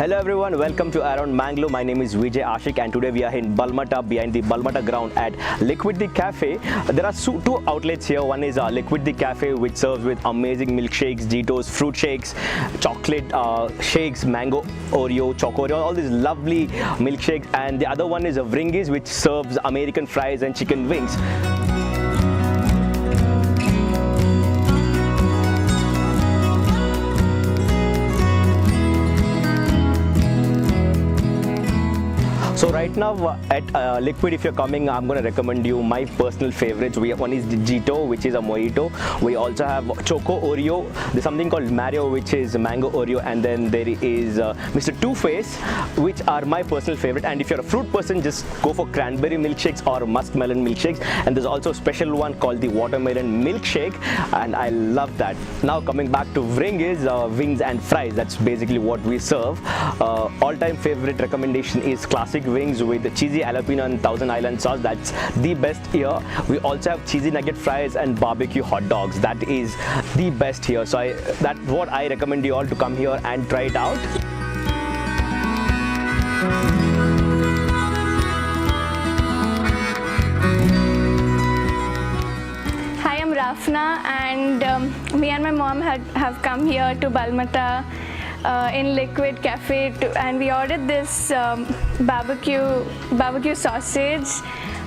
Hello everyone, welcome to Around Manglo. My name is Vijay Ashik and today we are in Balmatta behind the Balmatta ground at Liquid the Cafe. There are two outlets here. One is Liquid the Cafe, which serves with amazing milkshakes, Jitos, fruit shakes, chocolate shakes, mango Oreo, choco Oreo, all these lovely milkshakes. And the other one is Vringis, which serves American fries and chicken wings. So right now at Liquid, if you're coming, I'm going to recommend you my personal favorites. One is the Jito, which is a mojito. We also have Choco Oreo. There's something called Mario, which is mango Oreo, and then there is Mr. Two-Face, which are my personal favorite. And if you're a fruit person, just go for cranberry milkshakes or muskmelon milkshakes. And there's also a special one called the watermelon milkshake, and I love that. Now coming back to Vringis, wings and fries. That's basically what we serve. All-time favorite recommendation is classic wings with the cheesy jalapeno and Thousand Island sauce. That's the best here. We also have cheesy nugget fries and barbecue hot dogs. That is the best here. So that's what I recommend you all to come here and try it out. Hi, I'm Rafna, and me and my mom have come here to Balmatta in Liquid Cafe and we ordered this barbecue sausage,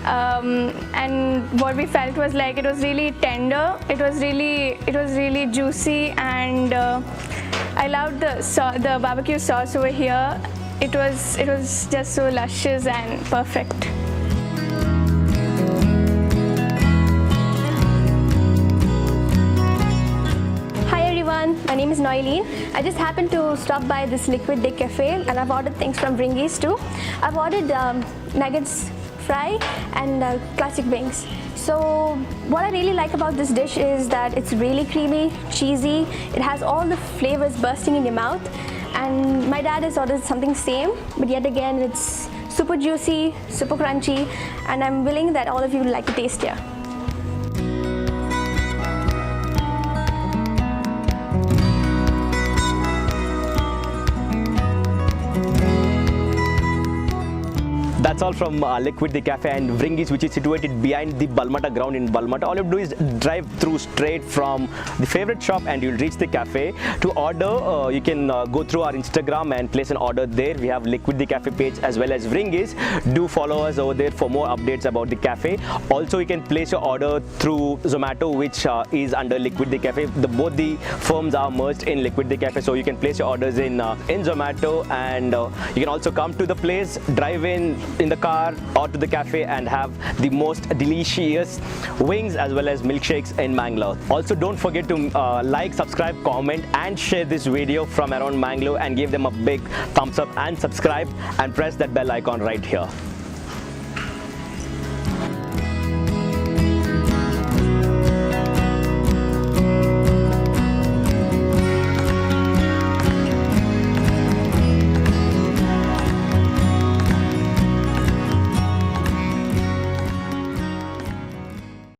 and what we felt was like it was really tender, it was really juicy, and I loved the barbecue sauce over here. It was just so luscious and perfect. My name is Noeline. I just happened to stop by this Liquid the Cafe and I've ordered things from Vringis too. I've ordered nuggets fry and classic wings. So what I really like about this dish is that it's really creamy, cheesy, it has all the flavors bursting in your mouth, and my dad has ordered something same, but yet again it's super juicy, super crunchy, and I'm willing that all of you would like to taste here. That's all from Liquid the Cafe and Vringis, which is situated behind the Balmatta ground in Balmatta. All you have to do is drive through straight from the favorite shop and you'll reach the cafe. To order, you can go through our Instagram and place an order there. We have Liquid the Cafe page as well as Vringis. Do follow us over there for more updates about the cafe. Also, you can place your order through Zomato, which is under Liquid the Cafe. Both the firms are merged in Liquid the Cafe, so you can place your orders in Zomato, and you can also come to the place, drive in the car or to the cafe and have the most delicious wings as well as milkshakes in Manglo. Also, don't forget to like, subscribe, comment and share this video from Around Manglo and give them a big thumbs up and subscribe and press that bell icon right here.